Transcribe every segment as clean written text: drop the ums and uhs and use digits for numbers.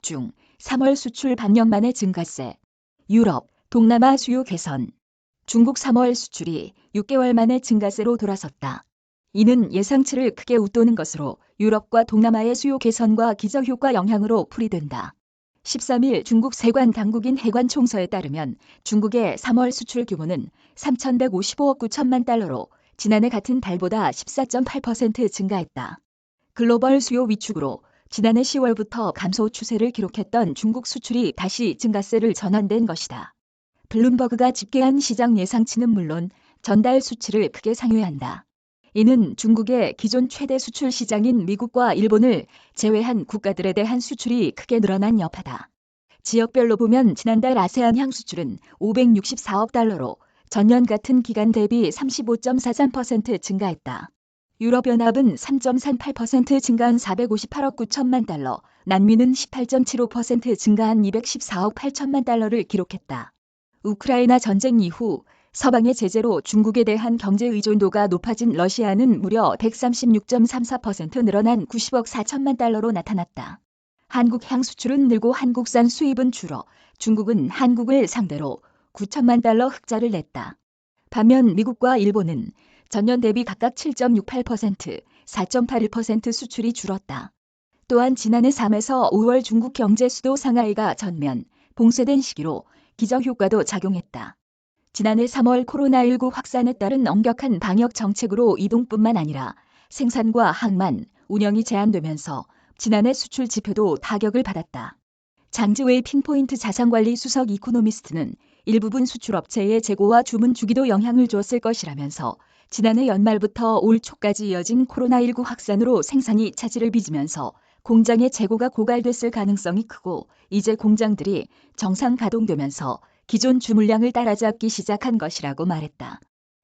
집중, 3월 수출 반년 만에 증가세. 유럽, 동남아 수요 개선. 중국 3월 수출이 6개월 만에 증가세로 돌아섰다. 이는 예상치를 크게 웃도는 것으로 유럽과 동남아의 수요 개선과 기저효과 영향으로 풀이된다. 13일 중국 세관 당국인 해관총서에 따르면 중국의 3월 수출 규모는 3,155억 9천만 달러로 지난해 같은 달보다 14.8% 증가했다. 글로벌 수요 위축으로 지난해 10월부터 감소 추세를 기록했던 중국 수출이 다시 증가세를 전환된 것이다. 블룸버그가 집계한 시장 예상치는 물론 전달 수치를 크게 상회한다. 이는 중국의 기존 최대 수출 시장인 미국과 일본을 제외한 국가들에 대한 수출이 크게 늘어난 여파다. 지역별로 보면 지난달 아세안 향수출은 564억 달러로 전년 같은 기간 대비 35.43% 증가했다. 유럽연합은 3.38% 증가한 458억 9천만 달러, 남미는 18.75% 증가한 214억 8천만 달러를 기록했다. 우크라이나 전쟁 이후 서방의 제재로 중국에 대한 경제 의존도가 높아진 러시아는 무려 136.34% 늘어난 90억 4천만 달러로 나타났다. 한국 향수출은 늘고 한국산 수입은 줄어 중국은 한국을 상대로 9천만 달러 흑자를 냈다. 반면 미국과 일본은 전년 대비 각각 7.68%, 4.81% 수출이 줄었다. 또한 지난해 3에서 5월 중국 경제 수도 상하이가 전면 봉쇄된 시기로 기저효과도 작용했다. 지난해 3월 코로나19 확산에 따른 엄격한 방역 정책으로 이동뿐만 아니라 생산과 항만, 운영이 제한되면서 지난해 수출 지표도 타격을 받았다. 장지웨이 핀포인트 자산관리 수석 이코노미스트는 일부분 수출업체의 재고와 주문 주기도 영향을 줬을 것이라면서 지난해 연말부터 올 초까지 이어진 코로나19 확산으로 생산이 차질을 빚으면서 공장의 재고가 고갈됐을 가능성이 크고 이제 공장들이 정상 가동되면서 기존 주물량을 따라잡기 시작한 것이라고 말했다.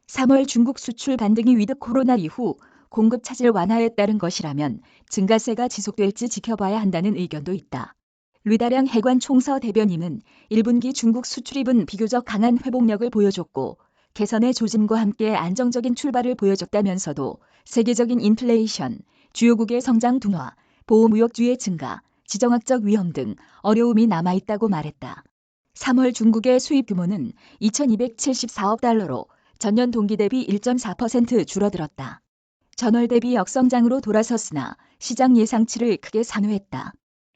3월 중국 수출 반등이 위드 코로나 이후 공급 차질 완화에 따른 것이라면 증가세가 지속될지 지켜봐야 한다는 의견도 있다. 류다량 해관총서 대변인은 1분기 중국 수출입은 비교적 강한 회복력을 보여줬고 개선의 조짐과 함께 안정적인 출발을 보여줬다면서도 세계적인 인플레이션, 주요국의 성장 둔화, 보호무역주의 증가, 지정학적 위험 등 어려움이 남아있다고 말했다. 3월 중국의 수입 규모는 2,274억 달러로 전년 동기 대비 1.4% 줄어들었다. 전월 대비 역성장으로 돌아섰으나 시장 예상치를 크게 상회했다.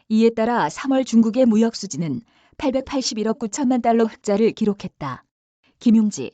이에 따라 3월 중국의 무역 수지는 881억 9천만 달러 흑자를 기록했다. 김용지